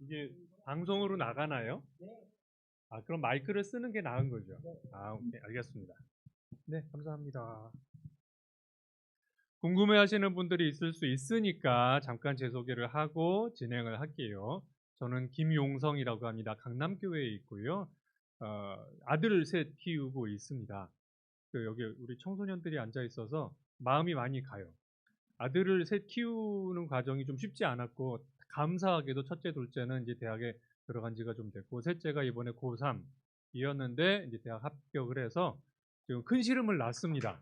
이게 방송으로 나가나요? 아, 그럼 마이크를 쓰는 게 나은 거죠? 아, 오케이. 알겠습니다. 네, 감사합니다. 궁금해 하시는 분들이 있을 수 있으니까 잠깐 제 소개를 하고 진행을 할게요. 저는 김용성이라고 합니다. 강남교회에 있고요. 아들을 셋 키우고 있습니다. 여기 우리 청소년들이 앉아 있어서 마음이 많이 가요. 아들을 셋 키우는 과정이 좀 쉽지 않았고, 감사하게도 첫째, 둘째는 이제 대학에 들어간 지가 좀 됐고, 셋째가 이번에 고3이었는데 이제 대학 합격을 해서 지금 큰 시름을 낳습니다.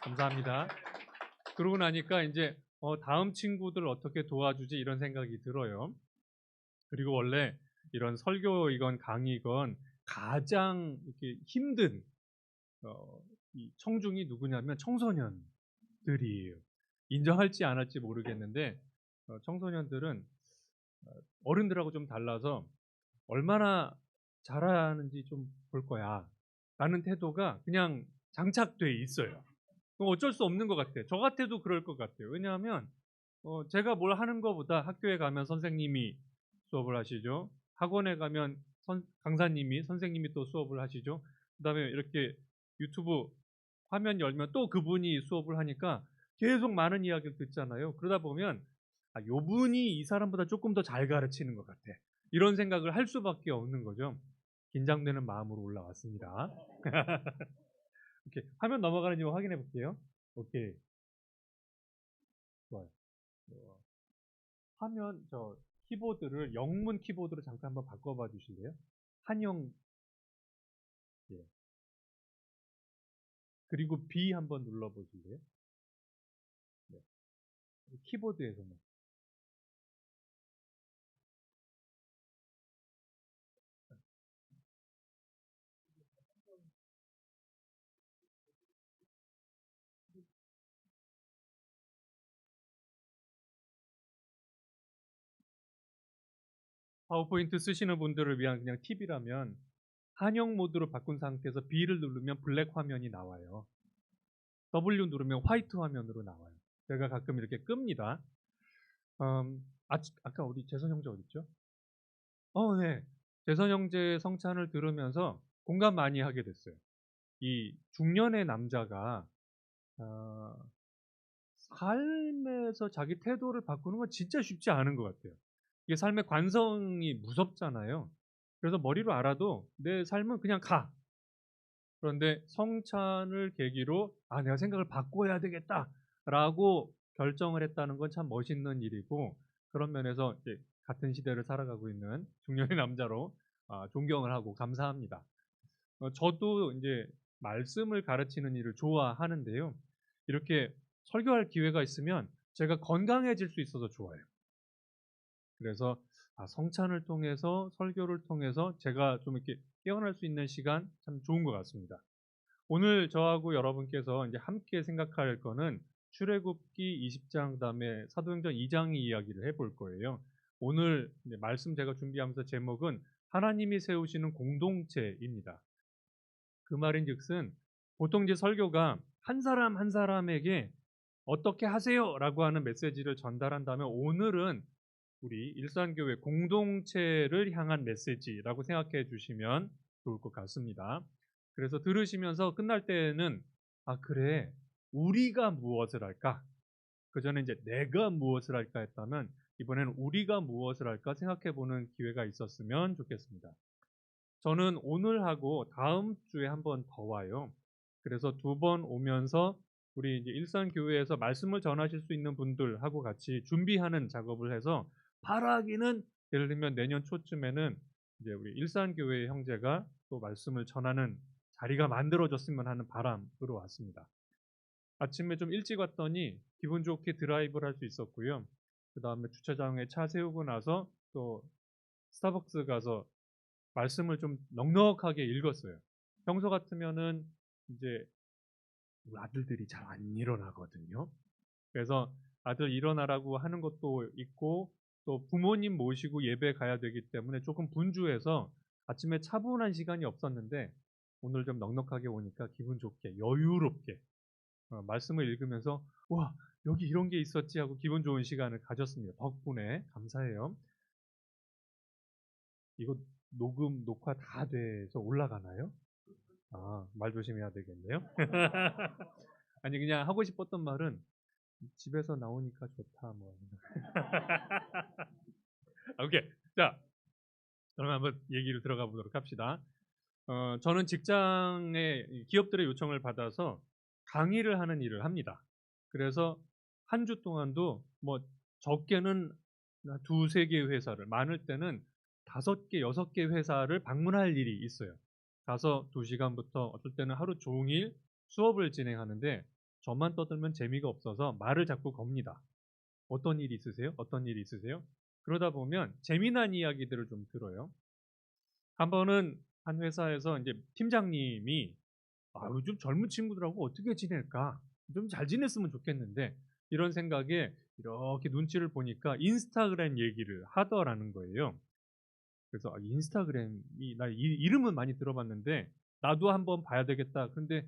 감사합니다. 그러고 나니까 이제 다음 친구들 어떻게 도와주지 이런 생각이 들어요. 그리고 원래 이런 설교이건 강의건 가장 이렇게 힘든 이 청중이 누구냐면 청소년들이에요. 인정할지 안 할지 모르겠는데 청소년들은 어른들하고 좀 달라서 얼마나 잘하는지 좀 볼 거야 라는 태도가 그냥 장착돼 있어요. 어쩔 수 없는 것 같아요. 저 같아도 그럴 것 같아요. 왜냐하면 제가 뭘 하는 것보다 학교에 가면 선생님이 수업을 하시죠. 학원에 가면 강사님이 선생님이 또 수업을 하시죠. 그다음에 이렇게 유튜브 화면 열면 또 그분이 수업을 하니까 계속 많은 이야기를 듣잖아요. 그러다 보면 아, 요 분이 이 사람보다 조금 더 잘 가르치는 것 같아. 이런 생각을 할 수밖에 없는 거죠. 긴장되는 마음으로 올라왔습니다. 이렇게 화면 넘어가는지 확인해 볼게요. 오케이, 좋아요. 어, 화면 키보드를 영문 키보드로 잠깐 한번 바꿔봐 주실래요? 한영. 예. 그리고 B 한번 눌러 보실래요? 네. 키보드에서는 파워포인트 쓰시는 분들을 위한 그냥 팁이라면 한영 모드로 바꾼 상태에서 B를 누르면 블랙 화면이 나와요. W 누르면 화이트 화면으로 나와요. 제가 가끔 이렇게 끕니다. 아까 우리 재선 형제 어딨죠? 네. 재선 형제 성찬을 들으면서 공감 많이 하게 됐어요. 이 중년의 남자가 어, 삶에서 자기 태도를 바꾸는 건 진짜 쉽지 않은 것 같아요. 이게 삶의 관성이 무섭잖아요. 그래서 머리로 알아도 내 삶은 그냥 가. 그런데 성찬을 계기로 아, 내가 생각을 바꿔야 되겠다라고 결정을 했다는 건 참 멋있는 일이고 그런 면에서 이제 같은 시대를 살아가고 있는 중년의 남자로 존경을 하고 감사합니다. 저도 이제 말씀을 가르치는 일을 좋아하는데요. 이렇게 설교할 기회가 있으면 제가 건강해질 수 있어서 좋아요. 그래서 성찬을 통해서 설교를 통해서 제가 좀 이렇게 깨어날 수 있는 시간 참 좋은 것 같습니다. 오늘 저하고 여러분께서 이제 함께 생각할 거는 출애굽기 20장 다음에 사도행전 2장 이야기를 해볼 거예요. 오늘 말씀 제가 준비하면서 제목은 하나님이 세우시는 공동체입니다. 그 말인즉슨 보통 이제 설교가 한 사람 한 사람에게 어떻게 하세요라고 하는 메시지를 전달한다면 오늘은 우리 일산교회 공동체를 향한 메시지라고 생각해 주시면 좋을 것 같습니다. 그래서 들으시면서 끝날 때는 아 그래 우리가 무엇을 할까? 그 전에 이제 내가 무엇을 할까 했다면 이번에는 우리가 무엇을 할까 생각해 보는 기회가 있었으면 좋겠습니다. 저는 오늘하고 다음 주에 한 번 더 와요. 그래서 두 번 오면서 우리 이제 일산교회에서 말씀을 전하실 수 있는 분들하고 같이 준비하는 작업을 해서 바라기는 예를 들면 내년 초쯤에는 이제 우리 일산교회 형제가 또 말씀을 전하는 자리가 만들어졌으면 하는 바람으로 왔습니다. 아침에 좀 일찍 왔더니 기분 좋게 드라이브를 할 수 있었고요. 그 다음에 주차장에 차 세우고 나서 또 스타벅스 가서 말씀을 좀 넉넉하게 읽었어요. 평소 같으면은 이제 우리 아들들이 잘 안 일어나거든요. 그래서 아들 일어나라고 하는 것도 있고 또 부모님 모시고 예배 가야 되기 때문에 조금 분주해서 아침에 차분한 시간이 없었는데 오늘 좀 넉넉하게 오니까 기분 좋게 여유롭게 말씀을 읽으면서 와 여기 이런 게 있었지 하고 기분 좋은 시간을 가졌습니다. 덕분에 감사해요. 이거 녹음, 녹화 다 돼서 올라가나요? 아, 말 조심해야 되겠네요. 아니, 그냥 하고 싶었던 말은 집에서 나오니까 좋다, 뭐. 오케이. 자, 그러면 한번 얘기를 들어가 보도록 합시다. 저는 직장의 기업들의 요청을 받아서 강의를 하는 일을 합니다. 그래서 한 주 동안도 뭐 적게는 두세 개의 회사를, 많을 때는 5개, 6개 회사를 방문할 일이 있어요. 가서 2시간부터 어떨 때는 하루 종일 수업을 진행하는데 저만 떠들면 재미가 없어서 말을 자꾸 겁니다. 어떤 일이 있으세요? 어떤 일이 있으세요? 그러다 보면 재미난 이야기들을 좀 들어요. 한 번은 한 회사에서 이제 팀장님이 요즘 젊은 친구들하고 어떻게 지낼까? 좀 잘 지냈으면 좋겠는데 이런 생각에 이렇게 눈치를 보니까 인스타그램 얘기를 하더라는 거예요. 그래서 인스타그램이 나 이름은 많이 들어봤는데 나도 한번 봐야 되겠다. 근데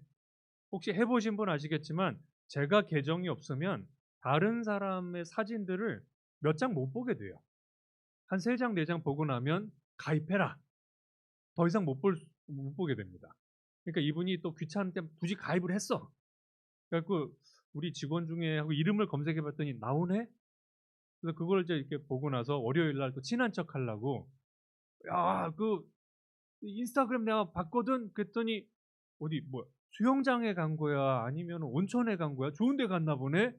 혹시 해보신 분 아시겠지만 제가 계정이 없으면 다른 사람의 사진들을 몇 장 못 보게 돼요. 한 3장, 4장 보고 나면 가입해라. 더 이상 못 보게 됩니다. 그러니까 이분이 또 귀찮은데 굳이 가입을 했어. 그래갖고 우리 직원 중에 하고 이름을 검색해 봤더니 나오네? 그래서 그걸 이제 이렇게 보고 나서 월요일 날 또 친한 척 하려고 야, 그 인스타그램 내가 봤거든? 그랬더니 어디 뭐 수영장에 간 거야? 아니면 온천에 간 거야? 좋은 데 갔나 보네?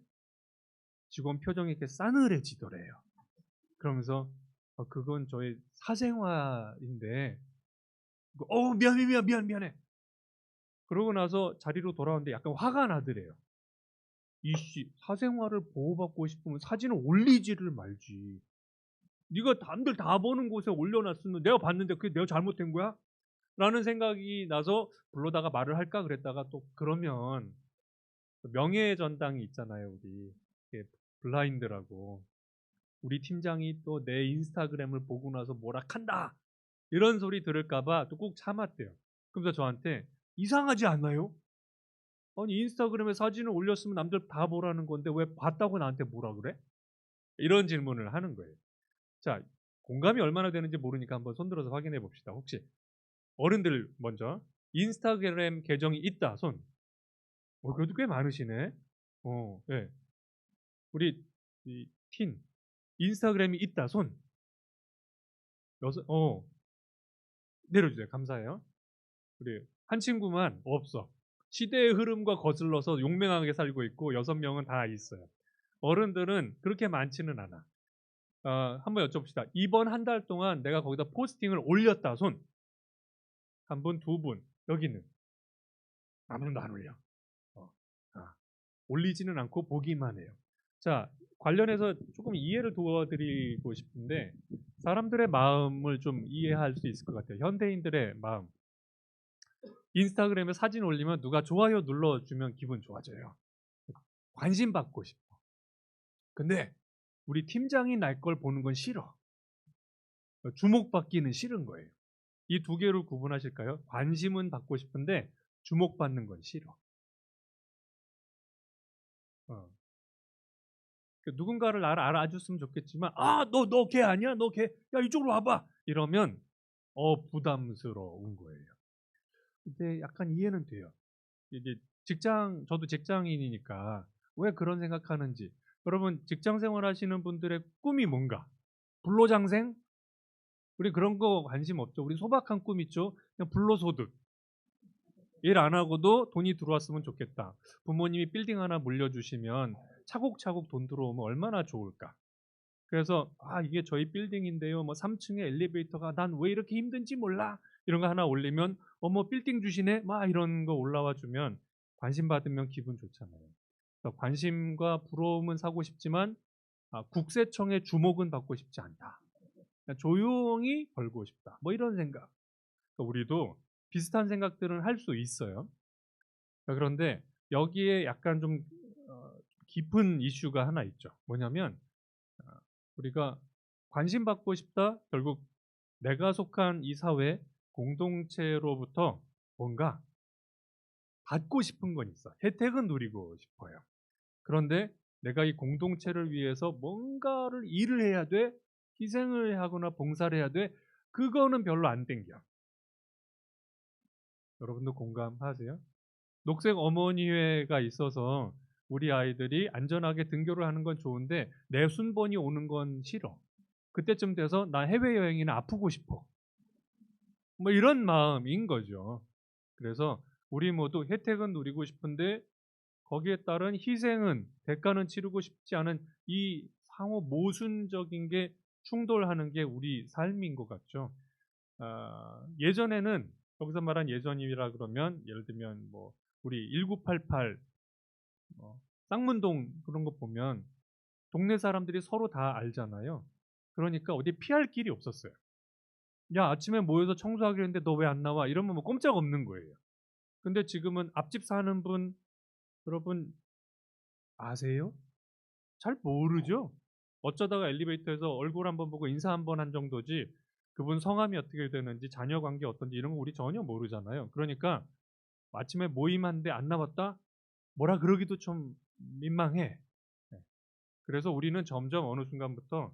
직원 표정이 이렇게 싸늘해지더래요. 그러면서 그건 저의 사생활인데 미안해. 그러고 나서 자리로 돌아오는데 약간 화가 나더래요. 이씨, 사생활을 보호받고 싶으면 사진을 올리지를 말지. 네가 남들 다 보는 곳에 올려놨으면 내가 봤는데 그게 내가 잘못된 거야? 라는 생각이 나서 불러다가 말을 할까 그랬다가 또 그러면 명예의 전당이 있잖아요, 우리. 블라인드라고. 우리 팀장이 또 내 인스타그램을 보고 나서 뭐라 한다. 이런 소리 들을까봐 또 꼭 참았대요. 그러면서 저한테 이상하지 않나요? 아니 인스타그램에 사진을 올렸으면 남들 다 보라는 건데 왜 봤다고 나한테 뭐라 그래? 이런 질문을 하는 거예요. 자, 공감이 얼마나 되는지 모르니까 한번 손들어서 확인해 봅시다. 혹시 어른들 먼저 인스타그램 계정이 있다 손. 그래도 꽤 많으시네. 네. 우리 틴 인스타그램이 있다 손. 여섯 내려주세요. 감사해요. 우리 한 친구만 없어. 시대의 흐름과 거슬러서 용맹하게 살고 있고 6명은 다 있어요. 어른들은 그렇게 많지는 않아. 한번 여쭤봅시다. 이번 한 달 동안 내가 거기다 포스팅을 올렸다 손. 한 분, 두 분. 여기는 아무도 안 올려. 어, 올리지는 않고 보기만 해요. 자, 관련해서 조금 이해를 도와드리고 싶은데 사람들의 마음을 좀 이해할 수 있을 것 같아요. 현대인들의 마음. 인스타그램에 사진 올리면 누가 좋아요 눌러주면 기분 좋아져요. 관심 받고 싶어. 근데 우리 팀장이 날 걸 보는 건 싫어. 주목받기는 싫은 거예요. 이 두 개를 구분하실까요? 관심은 받고 싶은데 주목받는 건 싫어. 누군가를 나를 알아줬으면 좋겠지만 너 걔 아니야? 너 걔? 야 이쪽으로 와봐. 이러면 부담스러운 거예요. 근데 약간 이해는 돼요. 이제 저도 직장인이니까 왜 그런 생각하는지. 여러분 직장 생활 하시는 분들의 꿈이 뭔가? 불로장생? 우리 그런 거 관심 없죠. 우리 소박한 꿈 있죠. 그냥 불로소득. 일 안 하고도 돈이 들어왔으면 좋겠다. 부모님이 빌딩 하나 물려주시면 차곡차곡 돈 들어오면 얼마나 좋을까. 그래서 이게 저희 빌딩인데요. 뭐 3층에 엘리베이터가 난 왜 이렇게 힘든지 몰라. 이런 거 하나 올리면 어머 빌딩 주시네. 막 이런 거 올라와 주면 관심 받으면 기분 좋잖아요. 그래서 관심과 부러움은 사고 싶지만 국세청의 주목은 받고 싶지 않다. 그냥 조용히 벌고 싶다. 뭐 이런 생각. 그러니까 우리도 비슷한 생각들은 할 수 있어요. 그런데 여기에 약간 좀 깊은 이슈가 하나 있죠. 뭐냐면 우리가 관심 받고 싶다. 결국 내가 속한 이 사회 공동체로부터 뭔가 받고 싶은 건 있어. 혜택은 누리고 싶어요. 그런데 내가 이 공동체를 위해서 뭔가를 일을 해야 돼. 희생을 하거나 봉사를 해야 돼. 그거는 별로 안 땡겨. 여러분도 공감하세요? 녹색 어머니회가 있어서 우리 아이들이 안전하게 등교를 하는 건 좋은데 내 순번이 오는 건 싫어. 그때쯤 돼서 나 해외여행이나 아프고 싶어. 뭐 이런 마음인 거죠. 그래서 우리 모두 혜택은 누리고 싶은데 거기에 따른 희생은 대가는 치르고 싶지 않은 이 상호 모순적인 게 충돌하는 게 우리 삶인 것 같죠. 예전에는 여기서 말한 예전이라 그러면 예를 들면 뭐 우리 1988 쌍문동 그런 거 보면 동네 사람들이 서로 다 알잖아요. 그러니까 어디 피할 길이 없었어요. 야, 아침에 모여서 청소하기로 했는데 너 왜 안 나와? 이러면 뭐 꼼짝 없는 거예요. 근데 지금은 앞집 사는 분 여러분 아세요? 잘 모르죠? 어쩌다가 엘리베이터에서 얼굴 한번 보고 인사 한번 한 정도지 그분 성함이 어떻게 되는지 자녀 관계 어떤지 이런 거 우리 전혀 모르잖아요. 그러니까 아침에 모임한데 안 나왔다? 뭐라 그러기도 좀 민망해. 네. 그래서 우리는 점점 어느 순간부터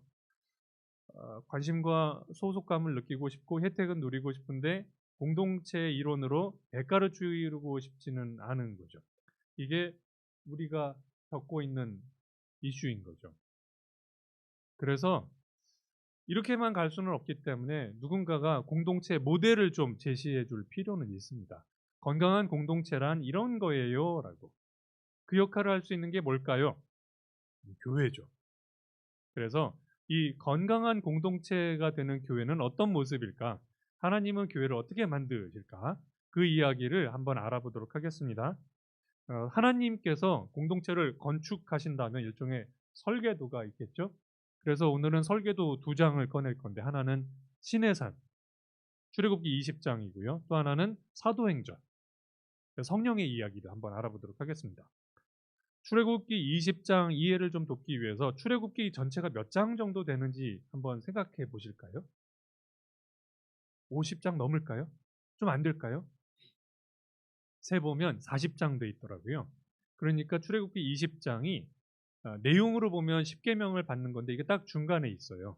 관심과 소속감을 느끼고 싶고 혜택은 누리고 싶은데 공동체 이론으로 대가를 치르고 싶지는 않은 거죠. 이게 우리가 겪고 있는 이슈인 거죠. 그래서 이렇게만 갈 수는 없기 때문에 누군가가 공동체 모델을 좀 제시해 줄 필요는 있습니다. 건강한 공동체란 이런 거예요. 라고. 그 역할을 할 수 있는 게 뭘까요? 교회죠. 그래서 이 건강한 공동체가 되는 교회는 어떤 모습일까? 하나님은 교회를 어떻게 만드실까? 그 이야기를 한번 알아보도록 하겠습니다. 하나님께서 공동체를 건축하신다면 일종의 설계도가 있겠죠? 그래서 오늘은 설계도 두 장을 꺼낼 건데 하나는 시내산, 출애굽기 20장이고요. 또 하나는 사도행전, 성령의 이야기를 한번 알아보도록 하겠습니다. 출애굽기 20장 이해를 좀 돕기 위해서 출애굽기 전체가 몇 장 정도 되는지 한번 생각해 보실까요? 50장 넘을까요? 좀 안 될까요? 세보면 40장 돼 있더라고요. 그러니까 출애굽기 20장이 내용으로 보면 10계명을 받는 건데 이게 딱 중간에 있어요.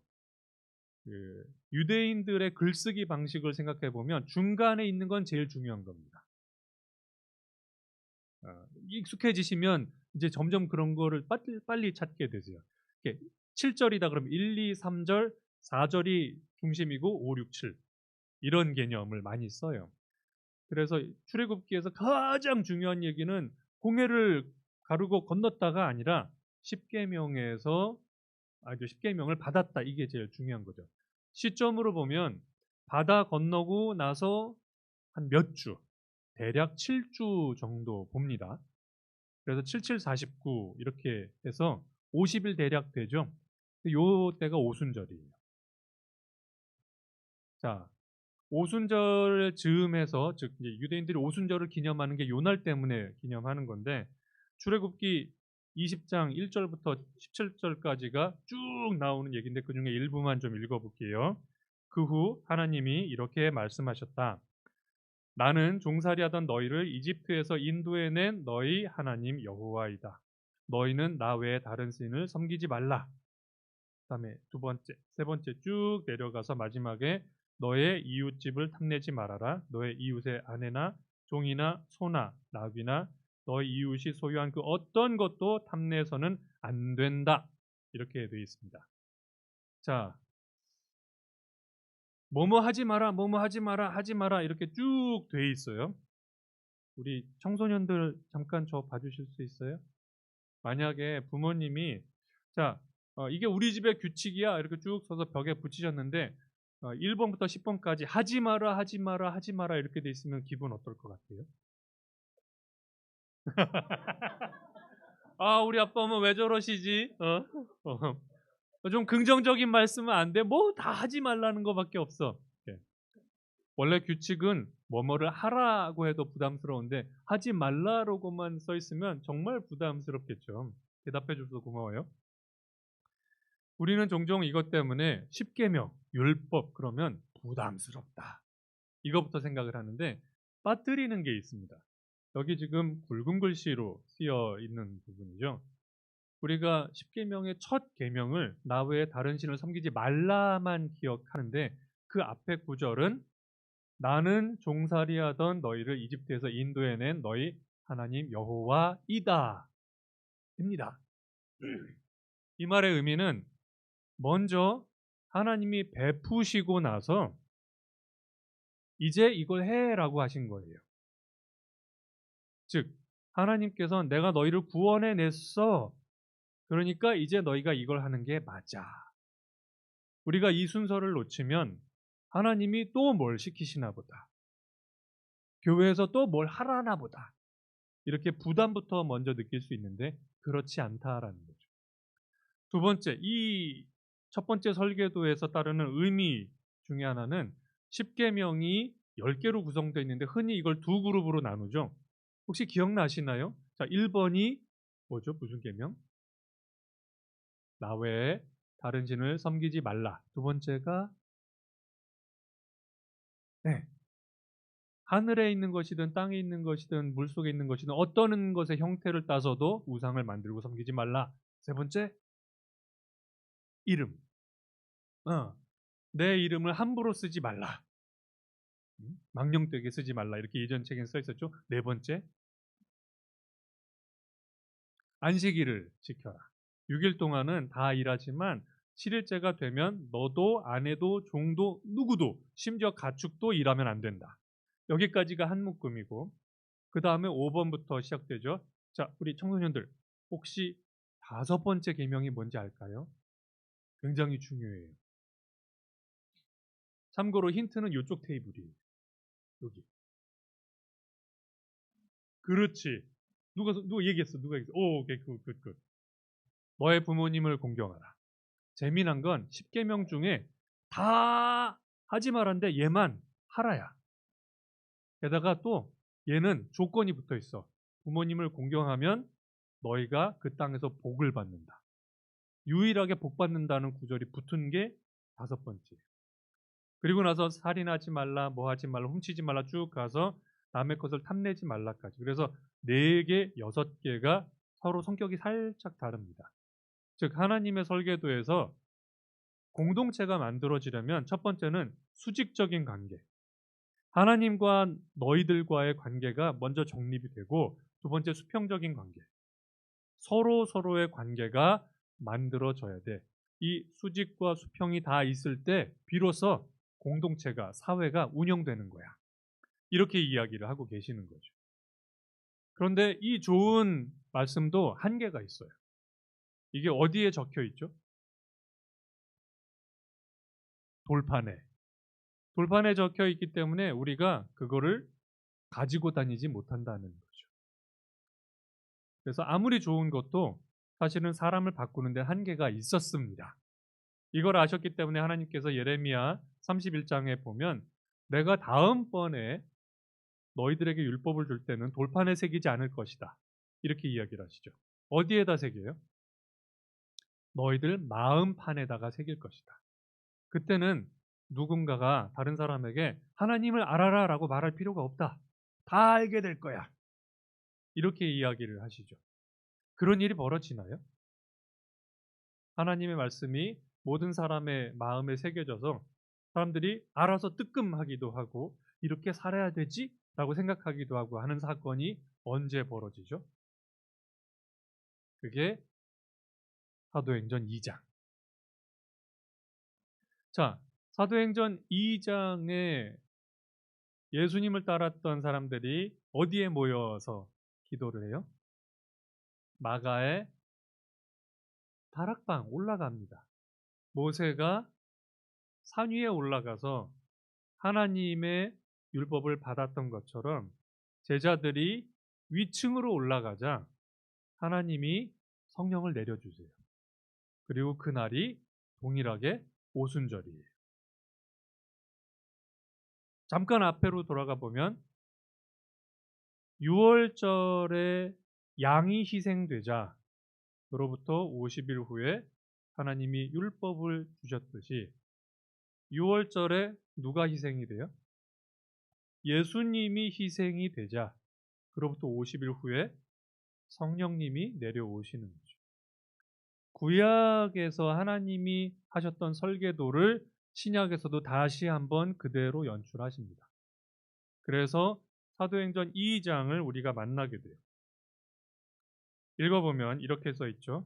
유대인들의 글쓰기 방식을 생각해 보면 중간에 있는 건 제일 중요한 겁니다. 익숙해지시면 이제 점점 그런 거를 빨리 찾게 되세요. 7절이다 그러면 1, 2, 3절, 4절이 중심이고 5, 6, 7 이런 개념을 많이 써요. 그래서 출애굽기에서 가장 중요한 얘기는 홍해를 가르고 건넜다가 아니라 10계명에서 10계명을 받았다. 이게 제일 중요한 거죠. 시점으로 보면 바다 건너고 나서 한 몇 주, 대략 7주 정도 봅니다. 그래서 77, 49 이렇게 해서 50일 대략 되죠. 요 때가 오순절이에요. 자, 오순절 즈음에서 즉 이제 유대인들이 오순절을 기념하는 게 요날 때문에 기념하는 건데 출애굽기 20장 1절부터 17절까지가 쭉 나오는 얘기인데 그중에 일부만 좀 읽어볼게요. 그 후 하나님이 이렇게 말씀하셨다. 나는 종살이하던 너희를 이집트에서 인도해낸 너희 하나님 여호와이다. 너희는 나 외에 다른 신을 섬기지 말라. 그다음에 두 번째, 세 번째 쭉 내려가서 마지막에 너의 이웃집을 탐내지 말아라. 너의 이웃의 아내나 종이나 소나 나귀나 너의 이웃이 소유한 그 어떤 것도 탐내서는 안 된다. 이렇게 되어 있습니다. 자, 뭐뭐 하지 마라, 뭐뭐 하지 마라, 하지 마라 이렇게 쭉 돼 있어요. 우리 청소년들 잠깐 저 봐주실 수 있어요? 만약에 부모님이 자 이게 우리 집의 규칙이야 이렇게 쭉 써서 벽에 붙이셨는데 1번부터 10번까지 하지 마라 하지 마라 하지 마라 이렇게 돼 있으면 기분 어떨 것 같아요? 아 우리 아빠 엄마 왜 저러시지? 좀 긍정적인 말씀은 안 돼? 뭐 다 하지 말라는 거밖에 없어. 예. 원래 규칙은 뭐뭐를 하라고 해도 부담스러운데 하지 말라라고만 써 있으면 정말 부담스럽겠죠. 대답해 주셔서 고마워요. 우리는 종종 이것 때문에 십계명, 율법 그러면 부담스럽다. 이것부터 생각을 하는데 빠뜨리는 게 있습니다. 여기 지금 굵은 글씨로 쓰여 있는 부분이죠. 우리가 십계명의 첫 계명을 나 외에 다른 신을 섬기지 말라만 기억하는데 그 앞에 구절은 나는 종살이하던 너희를 이집트에서 인도해낸 너희 하나님 여호와이다 입니다. 이 말의 의미는 먼저 하나님이 베푸시고 나서 이제 이걸 해라고 하신 거예요. 즉 하나님께서 내가 너희를 구원해냈어. 그러니까 이제 너희가 이걸 하는 게 맞아. 우리가 이 순서를 놓치면 하나님이 또 뭘 시키시나 보다. 교회에서 또 뭘 하라나 보다. 이렇게 부담부터 먼저 느낄 수 있는데 그렇지 않다라는 거죠. 두 번째, 이 첫 번째 설계도에서 따르는 의미 중에 하나는 10계명이 10개로 구성되어 있는데 흔히 이걸 두 그룹으로 나누죠. 혹시 기억나시나요? 자, 1번이 뭐죠? 무슨 계명? 나 외에 다른 신을 섬기지 말라. 두 번째가 네. 하늘에 있는 것이든 땅에 있는 것이든 물속에 있는 것이든 어떤 것의 형태를 따서도 우상을 만들고 섬기지 말라. 세 번째, 이름. 내 이름을 함부로 쓰지 말라. 망령되게 쓰지 말라. 이렇게 예전 책에 써 있었죠. 네 번째, 안식일을 지켜라. 6일 동안은 다 일하지만 7일째가 되면 너도 아내도 종도 누구도 심지어 가축도 일하면 안 된다. 여기까지가 한 묶음이고 그 다음에 5번부터 시작되죠. 자, 우리 청소년들 혹시 5번째 계명이 뭔지 알까요? 굉장히 중요해요. 참고로 힌트는 이쪽 테이블이에요. 여기. 그렇지. 누가 얘기했어? 누가 얘기했어? 오, 오케이, 굿. 너의 부모님을 공경하라. 재미난 건 10계명 중에 다 하지 말았는데 얘만 하라야. 게다가 또 얘는 조건이 붙어 있어. 부모님을 공경하면 너희가 그 땅에서 복을 받는다. 유일하게 복 받는다는 구절이 붙은 게 5번째. 그리고 나서 살인하지 말라, 뭐 하지 말라, 훔치지 말라 쭉 가서 남의 것을 탐내지 말라까지. 그래서 4개, 6개가 서로 성격이 살짝 다릅니다. 즉 하나님의 설계도에서 공동체가 만들어지려면 첫 번째는 수직적인 관계. 하나님과 너희들과의 관계가 먼저 정립이 되고 두 번째 수평적인 관계. 서로의 관계가 만들어져야 돼. 이 수직과 수평이 다 있을 때 비로소 공동체가, 사회가 운영되는 거야. 이렇게 이야기를 하고 계시는 거죠. 그런데 이 좋은 말씀도 한계가 있어요. 이게 어디에 적혀 있죠? 돌판에. 돌판에 적혀 있기 때문에 우리가 그거를 가지고 다니지 못한다는 거죠. 그래서 아무리 좋은 것도 사실은 사람을 바꾸는 데 한계가 있었습니다. 이걸 아셨기 때문에 하나님께서 예레미야 31장에 보면 내가 다음번에 너희들에게 율법을 줄 때는 돌판에 새기지 않을 것이다. 이렇게 이야기를 하시죠. 어디에다 새겨요? 너희들 마음판에다가 새길 것이다. 그때는 누군가가 다른 사람에게 하나님을 알아라 라고 말할 필요가 없다. 다 알게 될 거야. 이렇게 이야기를 하시죠. 그런 일이 벌어지나요? 하나님의 말씀이 모든 사람의 마음에 새겨져서 사람들이 알아서 뜨끔하기도 하고 이렇게 살아야 되지? 라고 생각하기도 하고 하는 사건이 언제 벌어지죠? 그게 사도행전 2장. 자, 사도행전 2장에 예수님을 따랐던 사람들이 어디에 모여서 기도를 해요? 마가의 다락방 올라갑니다. 모세가 산 위에 올라가서 하나님의 율법을 받았던 것처럼 제자들이 위층으로 올라가자 하나님이 성령을 내려주세요. 그리고 그날이 동일하게 오순절이에요. 잠깐 앞으로 돌아가 보면 6월절에 양이 희생되자 그로부터 50일 후에 하나님이 율법을 주셨듯이 6월절에 누가 희생이 돼요? 예수님이 희생이 되자 그로부터 50일 후에 성령님이 내려오시는 거죠. 구약에서 하나님이 하셨던 설계도를 신약에서도 다시 한번 그대로 연출하십니다. 그래서 사도행전 2장을 우리가 만나게 돼요. 읽어보면 이렇게 써 있죠.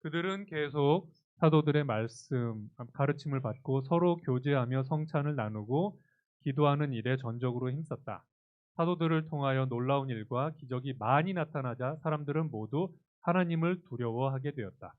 그들은 계속 사도들의 말씀, 가르침을 받고 서로 교제하며 성찬을 나누고 기도하는 일에 전적으로 힘썼다. 사도들을 통하여 놀라운 일과 기적이 많이 나타나자 사람들은 모두 하나님을 두려워하게 되었다.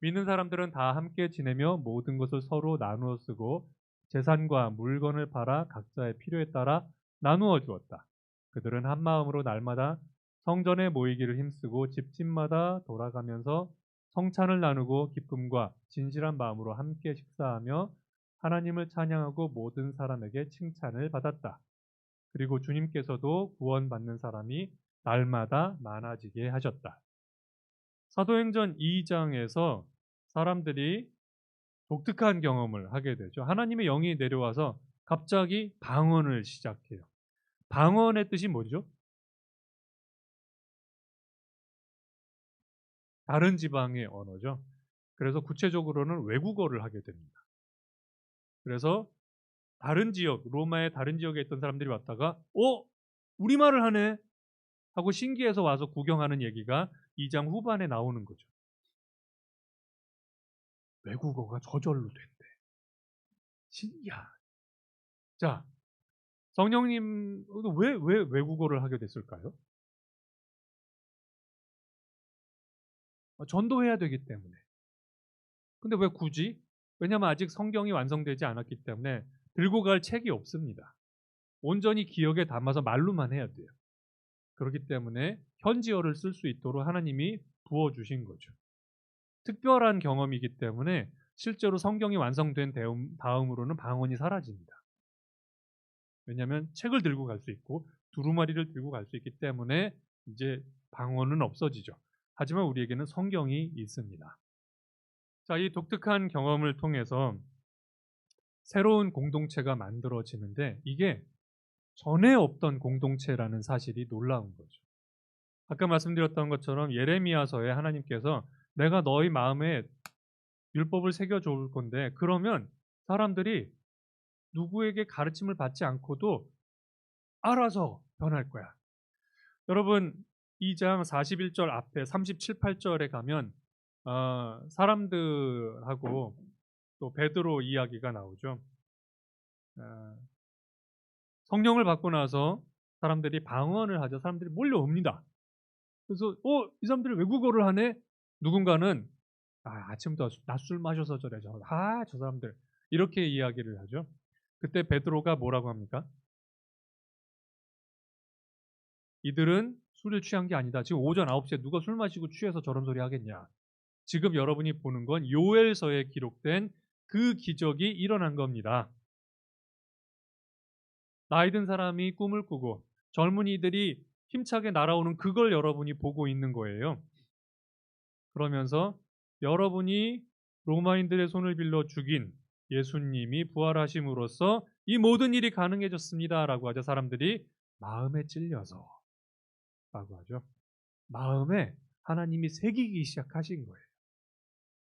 믿는 사람들은 다 함께 지내며 모든 것을 서로 나누어 쓰고 재산과 물건을 팔아 각자의 필요에 따라 나누어 주었다. 그들은 한 마음으로 날마다 성전에 모이기를 힘쓰고 집집마다 돌아가면서 성찬을 나누고 기쁨과 진실한 마음으로 함께 식사하며 하나님을 찬양하고 모든 사람에게 칭찬을 받았다. 그리고 주님께서도 구원받는 사람이 날마다 많아지게 하셨다. 사도행전 2장에서 사람들이 독특한 경험을 하게 되죠. 하나님의 영이 내려와서 갑자기 방언을 시작해요. 방언의 뜻이 뭐죠? 다른 지방의 언어죠. 그래서 구체적으로는 외국어를 하게 됩니다. 그래서 다른 지역, 로마의 다른 지역에 있던 사람들이 왔다가 우리말을 하네 하고 신기해서 와서 구경하는 얘기가 2장 후반에 나오는 거죠. 외국어가 저절로 된대. 신기하다. 자, 성령님 왜 외국어를 하게 됐을까요? 전도해야 되기 때문에. 근데 왜 굳이? 왜냐하면 아직 성경이 완성되지 않았기 때문에 들고 갈 책이 없습니다. 온전히 기억에 담아서 말로만 해야 돼요. 그렇기 때문에 현지어를 쓸 수 있도록 하나님이 부어주신 거죠. 특별한 경험이기 때문에 실제로 성경이 완성된 다음으로는 방언이 사라집니다. 왜냐하면 책을 들고 갈 수 있고 두루마리를 들고 갈 수 있기 때문에 이제 방언은 없어지죠. 하지만 우리에게는 성경이 있습니다. 자, 이 독특한 경험을 통해서 새로운 공동체가 만들어지는데 이게 전에 없던 공동체라는 사실이 놀라운 거죠. 아까 말씀드렸던 것처럼 예레미야서에 하나님께서 내가 너희 마음에 율법을 새겨 줄 건데 그러면 사람들이 누구에게 가르침을 받지 않고도 알아서 변할 거야. 여러분 2장 41절 앞에 37, 8절에 가면 사람들하고 또 베드로 이야기가 나오죠. 성령을 받고 나서 사람들이 방언을 하자 사람들이 몰려옵니다. 그래서 이 사람들이 외국어를 하네? 누군가는 아침부터 낮술 마셔서 저래. 저 사람들 이렇게 이야기를 하죠. 그때 베드로가 뭐라고 합니까? 이들은 술을 취한 게 아니다. 지금 오전 9시에 누가 술 마시고 취해서 저런 소리 하겠냐. 지금 여러분이 보는 건 요엘서에 기록된 그 기적이 일어난 겁니다. 나이 든 사람이 꿈을 꾸고 젊은이들이 힘차게 날아오는 그걸 여러분이 보고 있는 거예요. 그러면서 여러분이 로마인들의 손을 빌려 죽인 예수님이 부활하심으로써 이 모든 일이 가능해졌습니다. 라고 하죠. 사람들이 마음에 찔려서 라고 하죠. 마음에 하나님이 새기기 시작하신 거예요.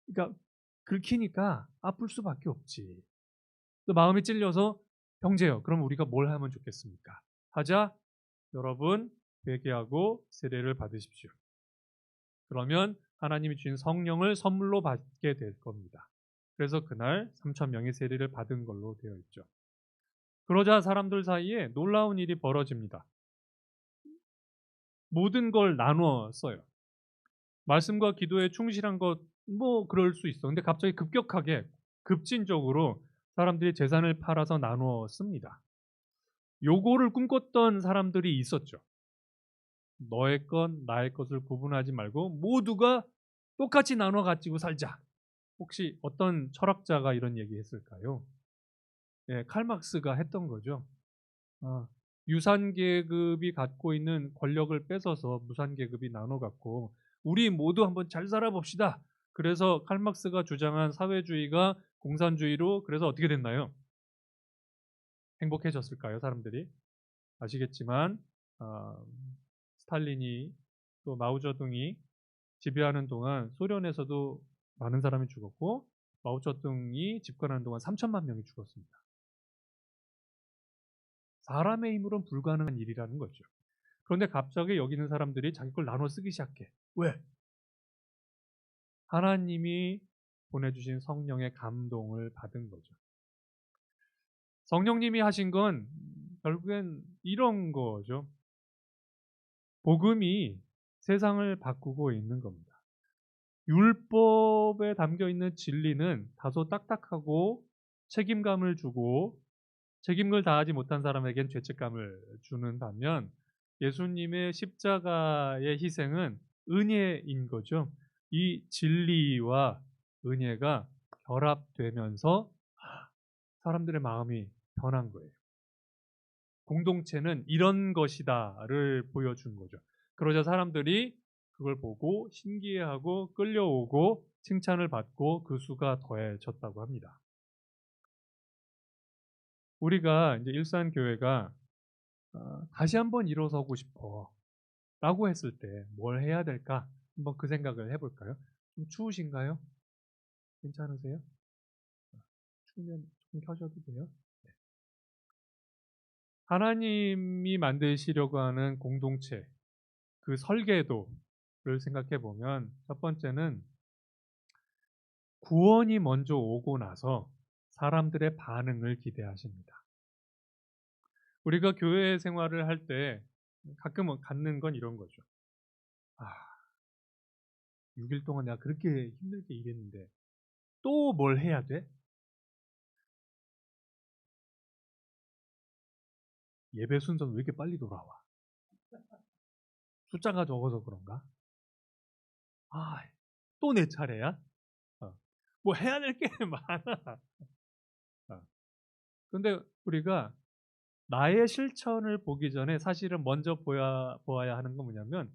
그러니까 긁히니까 아플 수밖에 없지. 또 마음에 찔려서 형제요. 그럼 우리가 뭘 하면 좋겠습니까? 하자 여러분 회개하고 세례를 받으십시오. 그러면 하나님이 주신 성령을 선물로 받게 될 겁니다. 그래서 그날 3,000명이 세례를 받은 걸로 되어 있죠. 그러자 사람들 사이에 놀라운 일이 벌어집니다. 모든 걸 나누어 써요. 말씀과 기도에 충실한 것 그럴 수 있어. 근데 갑자기 급격하게 급진적으로 사람들이 재산을 팔아서 나누어 씁니다. 요거를 꿈꿨던 사람들이 있었죠. 너의 것, 나의 것을 구분하지 말고 모두가 똑같이 나눠 가지고 살자. 혹시 어떤 철학자가 이런 얘기 했을까요? 예, 칼막스가 했던 거죠. 유산계급이 갖고 있는 권력을 뺏어서 무산계급이 나눠 갖고 우리 모두 한번 잘 살아봅시다. 그래서 칼막스가 주장한 사회주의가 공산주의로 그래서 어떻게 됐나요? 행복해졌을까요, 사람들이? 아시겠지만 스탈린이 또 마오쩌둥이 지배하는 동안 소련에서도 많은 사람이 죽었고 마오쩌둥이 집권하는 동안 3천만 명이 죽었습니다. 사람의 힘으로는 불가능한 일이라는 거죠. 그런데 갑자기 여기 있는 사람들이 자기 걸 나눠 쓰기 시작해. 왜? 하나님이 보내주신 성령의 감동을 받은 거죠. 성령님이 하신 건 결국엔 이런 거죠. 복음이 세상을 바꾸고 있는 겁니다. 율법에 담겨 있는 진리는 다소 딱딱하고 책임감을 주고 책임을 다하지 못한 사람에겐 죄책감을 주는 반면 예수님의 십자가의 희생은 은혜인 거죠. 이 진리와 은혜가 결합되면서 사람들의 마음이 변한 거예요. 공동체는 이런 것이다를 보여준 거죠. 그러자 사람들이 그걸 보고 신기해하고 끌려오고 칭찬을 받고 그 수가 더해졌다고 합니다. 우리가 이제 일산교회가 다시 한번 일어서고 싶어 라고 했을 때 뭘 해야 될까? 한번 그 생각을 해볼까요? 좀 추우신가요? 괜찮으세요? 추우면 좀 켜셔도 돼요. 네. 하나님이 만드시려고 하는 공동체, 그 설계도를 생각해 보면 첫 번째는 구원이 먼저 오고 나서 사람들의 반응을 기대하십니다. 우리가 교회 생활을 할 때 가끔 갖는 건 이런 거죠. 아, 6일 동안 내가 그렇게 힘들게 일했는데 또 뭘 해야 돼? 예배 순서는 왜 이렇게 빨리 돌아와? 숫자가 적어서 그런가? 아, 또 내 차례야? 어. 뭐 해야 될 게 많아. 어. 근데 우리가 나의 실천을 보기 전에 사실은 먼저 보아야 하는 건 뭐냐면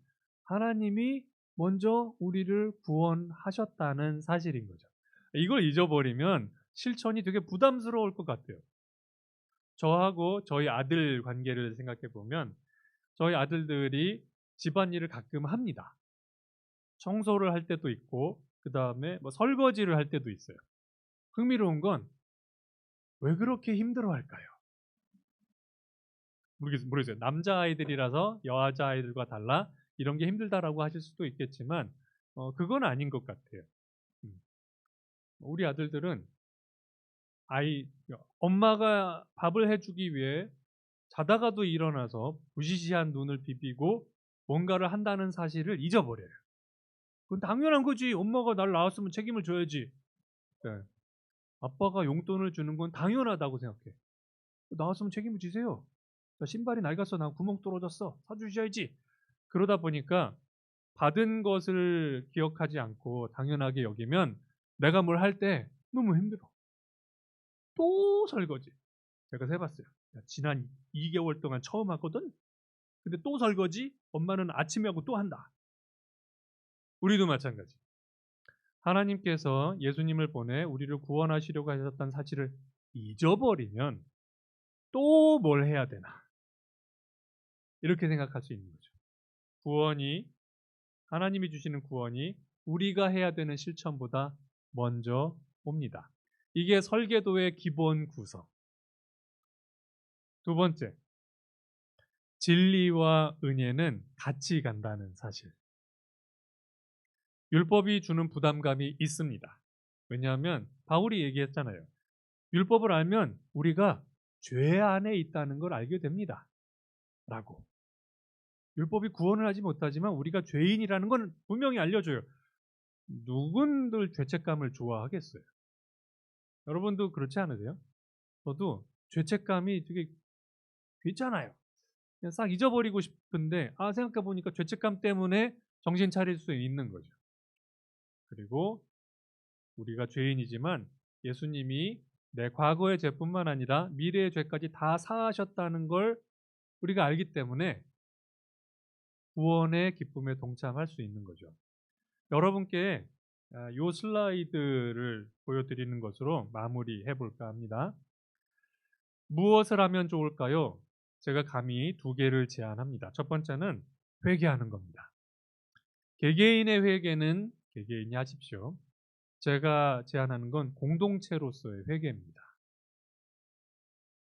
하나님이 먼저 우리를 구원하셨다는 사실인 거죠. 이걸 잊어버리면 실천이 되게 부담스러울 것 같아요. 저하고 저희 아들 관계를 생각해 보면 저희 아들들이 집안일을 가끔 합니다. 청소를 할 때도 있고 그 다음에 뭐 설거지를 할 때도 있어요. 흥미로운 건 왜 그렇게 힘들어 할까요? 모르겠어요. 남자아이들이라서 여자아이들과 달라 이런 게 힘들다라고 하실 수도 있겠지만 그건 아닌 것 같아요. 음. 우리 아들들은 엄마가 밥을 해주기 위해 자다가도 일어나서 부시시한 눈을 비비고 뭔가를 한다는 사실을 잊어버려요. 그건 당연한 거지. 엄마가 날 낳았으면 책임을 져야지. 네. 아빠가 용돈을 주는 건 당연하다고 생각해. 나왔으면 책임을 지세요. 신발이 낡았어. 나 구멍 뚫어졌어. 사주셔야지. 그러다 보니까 받은 것을 기억하지 않고 당연하게 여기면 내가 뭘 할 때 너무 힘들어. 또 설거지. 제가 해봤어요. 지난 2개월 동안 처음 하거든? 근데 또 설거지? 엄마는 아침에 하고 또 한다. 우리도 마찬가지. 하나님께서 예수님을 보내 우리를 구원하시려고 하셨다는 사실을 잊어버리면 또 뭘 해야 되나? 이렇게 생각할 수 있는 거죠. 구원이, 하나님이 주시는 구원이 우리가 해야 되는 실천보다 먼저 옵니다. 이게 설계도의 기본 구성. 두 번째, 진리와 은혜는 같이 간다는 사실. 율법이 주는 부담감이 있습니다. 왜냐하면 바울이 얘기했잖아요. 율법을 알면 우리가 죄 안에 있다는 걸 알게 됩니다. 라고. 율법이 구원을 하지 못하지만 우리가 죄인이라는 건 분명히 알려줘요. 누군들 죄책감을 좋아하겠어요? 여러분도 그렇지 않으세요? 저도 죄책감이 되게 괜찮아요. 그냥 싹 잊어버리고 싶은데 생각해보니까 죄책감 때문에 정신 차릴 수 있는 거죠. 그리고 우리가 죄인이지만 예수님이 내 과거의 죄뿐만 아니라 미래의 죄까지 다 사하셨다는 걸 우리가 알기 때문에 구원의 기쁨에 동참할 수 있는 거죠. 여러분께 이 슬라이드를 보여드리는 것으로 마무리해 볼까 합니다. 무엇을 하면 좋을까요? 제가 감히 두 개를 제안합니다. 첫 번째는 회개하는 겁니다. 개개인의 회개는 개개인이 하십시오. 제가 제안하는 건 공동체로서의 회개입니다.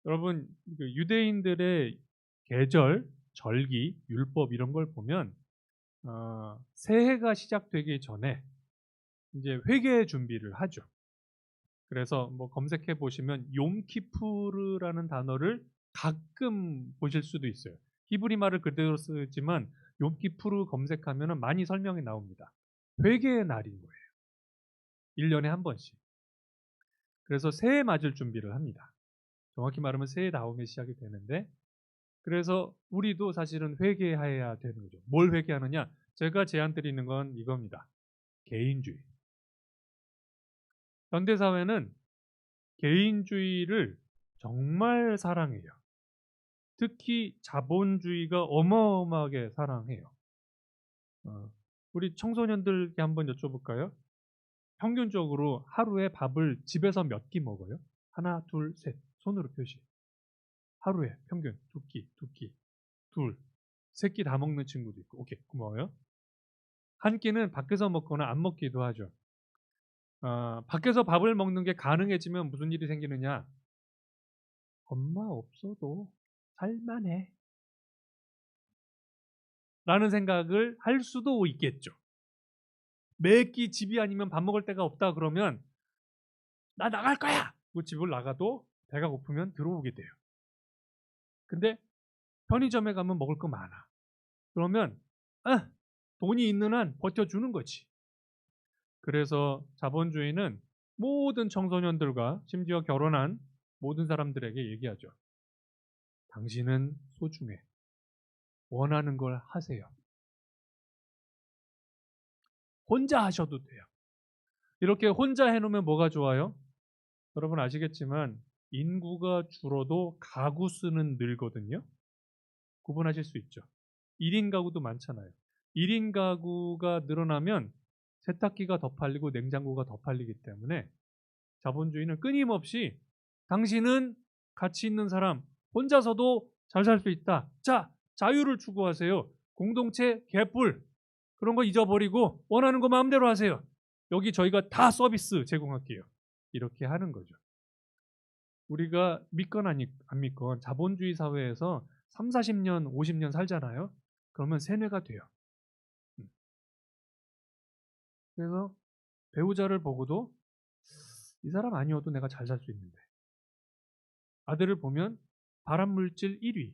여러분 그 유대인들의 계절, 절기, 율법 이런 걸 보면 새해가 시작되기 전에 이제 회개 준비를 하죠. 그래서 뭐 검색해 보시면 욤키푸르라는 단어를 가끔 보실 수도 있어요. 히브리 말을 그대로 쓰지만 욤키푸르 검색하면은 많이 설명이 나옵니다. 회개의 날인 거예요. 1년에 한 번씩. 그래서 새해 맞을 준비를 합니다. 정확히 말하면 새해 다음에 시작이 되는데 그래서 우리도 사실은 회개해야 되는 거죠. 뭘 회개하느냐? 제가 제안 드리는 건 이겁니다. 개인주의. 현대 사회는 개인주의를 정말 사랑해요. 특히 자본주의가 어마어마하게 사랑해요. 우리 청소년들께 한번 여쭤볼까요? 평균적으로 하루에 밥을 집에서 몇 끼 먹어요? 하나, 둘, 셋. 손으로 표시. 하루에 평균 두 끼, 두 끼, 둘, 세 끼 다 먹는 친구도 있고. 오케이, 고마워요. 한 끼는 밖에서 먹거나 안 먹기도 하죠. 밖에서 밥을 먹는 게 가능해지면 무슨 일이 생기느냐? 엄마 없어도 살만해. 라는 생각을 할 수도 있겠죠. 매끼 집이 아니면 밥 먹을 데가 없다 그러면 나 나갈 거야! 그 집을 나가도 배가 고프면 들어오게 돼요. 근데 편의점에 가면 먹을 거 많아. 그러면 돈이 있는 한 버텨주는 거지. 그래서 자본주의는 모든 청소년들과 심지어 결혼한 모든 사람들에게 얘기하죠. 당신은 소중해. 원하는 걸 하세요. 혼자 하셔도 돼요. 이렇게 혼자 해놓으면 뭐가 좋아요? 여러분 아시겠지만 인구가 줄어도 가구 수는 늘거든요. 구분하실 수 있죠. 1인 가구도 많잖아요. 1인 가구가 늘어나면 세탁기가 더 팔리고 냉장고가 더 팔리기 때문에 자본주의는 끊임없이 당신은 가치 있는 사람, 혼자서도 잘 살 수 있다. 자, 자유를 추구하세요. 공동체 개뿔. 그런 거 잊어버리고 원하는 거 마음대로 하세요. 여기 저희가 다 서비스 제공할게요. 이렇게 하는 거죠. 우리가 믿건 안 믿건 자본주의 사회에서 3, 40년, 50년 살잖아요. 그러면 세뇌가 돼요. 그래서 배우자를 보고도 이 사람 아니어도 내가 잘 살 수 있는데. 아들을 보면 발암물질 1위.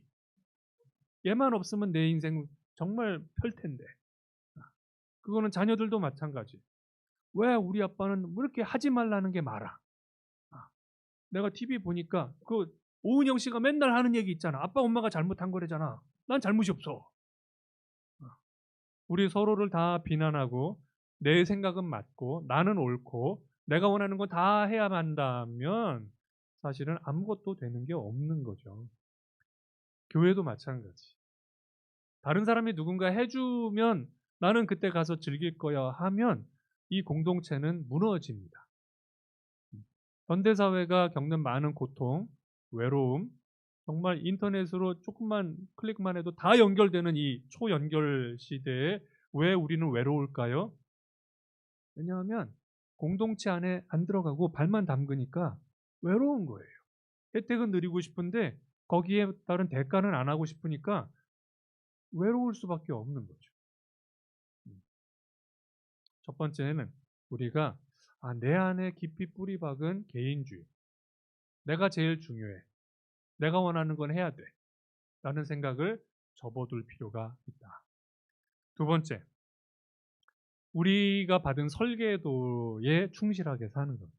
얘만 없으면 내 인생 정말 펼 텐데. 그거는 자녀들도 마찬가지. 왜 우리 아빠는 왜 이렇게 하지 말라는 게 많아? 내가 TV 보니까 그 오은영 씨가 맨날 하는 얘기 있잖아. 아빠 엄마가 잘못한 거래잖아. 난 잘못이 없어. 우리 서로를 다 비난하고 내 생각은 맞고 나는 옳고 내가 원하는 건 다 해야 한다면 사실은 아무것도 되는 게 없는 거죠. 교회도 마찬가지. 다른 사람이 누군가 해주면 나는 그때 가서 즐길 거야 하면 이 공동체는 무너집니다. 현대사회가 겪는 많은 고통, 외로움, 정말 인터넷으로 조금만 클릭만 해도 다 연결되는 이 초연결 시대에 왜 우리는 외로울까요? 왜냐하면 공동체 안에 안 들어가고 발만 담그니까 외로운 거예요. 혜택은 누리고 싶은데 거기에 따른 대가는 안 하고 싶으니까 외로울 수밖에 없는 거죠. 첫 번째는 우리가 내 안에 깊이 뿌리 박은 개인주의. 내가 제일 중요해. 내가 원하는 건 해야 돼. 라는 생각을 접어둘 필요가 있다. 두 번째, 우리가 받은 설계도에 충실하게 사는 겁니다.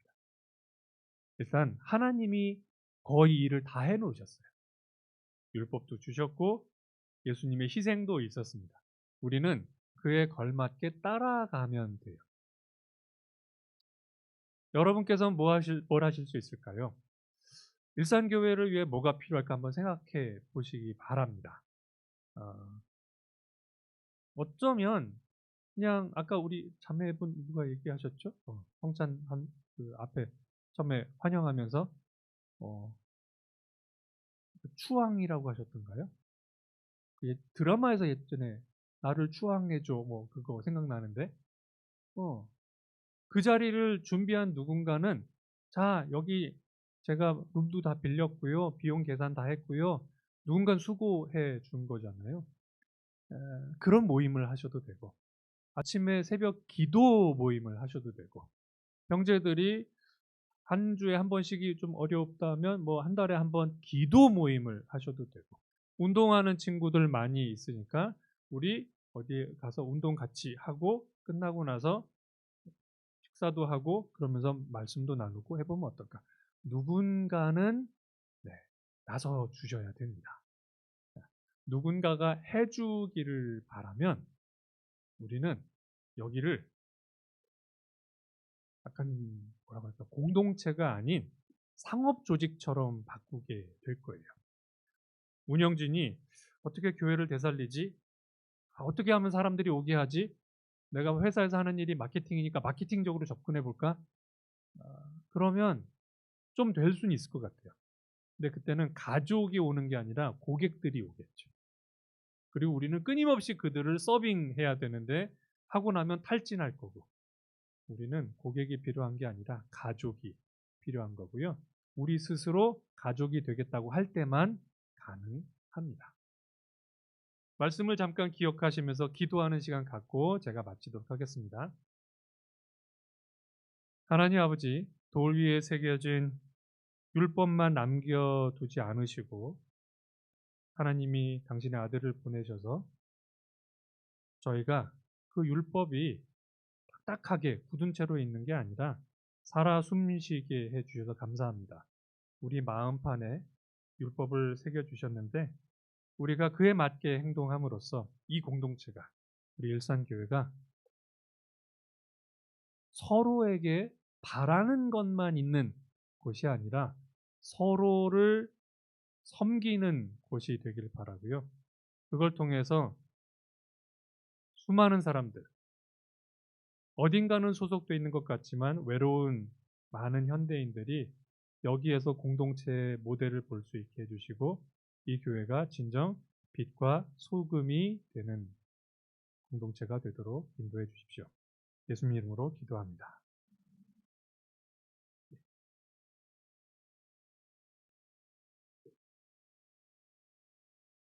일단 하나님이 거의 일을 다 해놓으셨어요. 율법도 주셨고 예수님의 희생도 있었습니다. 우리는 그에 걸맞게 따라가면 돼요. 여러분께서는 뭘 하실 수 있을까요? 일산교회를 위해 뭐가 필요할까 한번 생각해 보시기 바랍니다. 어쩌면 그냥 아까 우리 자매분 누가 얘기하셨죠? 성찬 그 앞에 처음에 환영하면서 추앙이라고 하셨던가요? 드라마에서 예전에 나를 추앙해줘 뭐 그거 생각나는데 그 자리를 준비한 누군가는 자, 여기 제가 룸도 다 빌렸고요. 비용 계산 다 했고요. 누군가는 수고해 준 거잖아요. 에, 그런 모임을 하셔도 되고, 아침에 새벽 기도 모임을 하셔도 되고, 형제들이 한 주에 한 번씩이 좀 어렵다면 뭐 한 달에 한 번 기도 모임을 하셔도 되고, 운동하는 친구들 많이 있으니까 우리 어디 가서 운동 같이 하고 끝나고 나서 식사도 하고 그러면서 말씀도 나누고 해보면 어떨까? 누군가는 네, 나서 주셔야 됩니다. 누군가가 해주기를 바라면 우리는 여기를 약간 뭐라고 할까? 공동체가 아닌 상업 조직처럼 바꾸게 될 거예요. 운영진이 어떻게 교회를 되살리지? 어떻게 하면 사람들이 오게 하지? 내가 회사에서 하는 일이 마케팅이니까 마케팅적으로 접근해 볼까? 그러면 좀 될 수는 있을 것 같아요. 근데 그때는 가족이 오는 게 아니라 고객들이 오겠죠. 그리고 우리는 끊임없이 그들을 서빙해야 되는데 하고 나면 탈진할 거고, 우리는 고객이 필요한 게 아니라 가족이 필요한 거고요. 우리 스스로 가족이 되겠다고 할 때만 가능합니다. 말씀을 잠깐 기억하시면서 기도하는 시간 갖고 제가 마치도록 하겠습니다. 하나님 아버지, 돌 위에 새겨진 율법만 남겨두지 않으시고 하나님이 당신의 아들을 보내셔서 저희가 그 율법이 딱딱하게 굳은 채로 있는 게 아니라 살아 숨쉬게 해주셔서 감사합니다. 우리 마음판에 율법을 새겨주셨는데 우리가 그에 맞게 행동함으로써 이 공동체가, 우리 일산교회가 서로에게 바라는 것만 있는 곳이 아니라 서로를 섬기는 곳이 되길 바라고요. 그걸 통해서 수많은 사람들, 어딘가는 소속돼 있는 것 같지만 외로운 많은 현대인들이 여기에서 공동체 모델을 볼 수 있게 해주시고 이 교회가 진정 빛과 소금이 되는 공동체가 되도록 인도해 주십시오. 예수님 이름으로 기도합니다.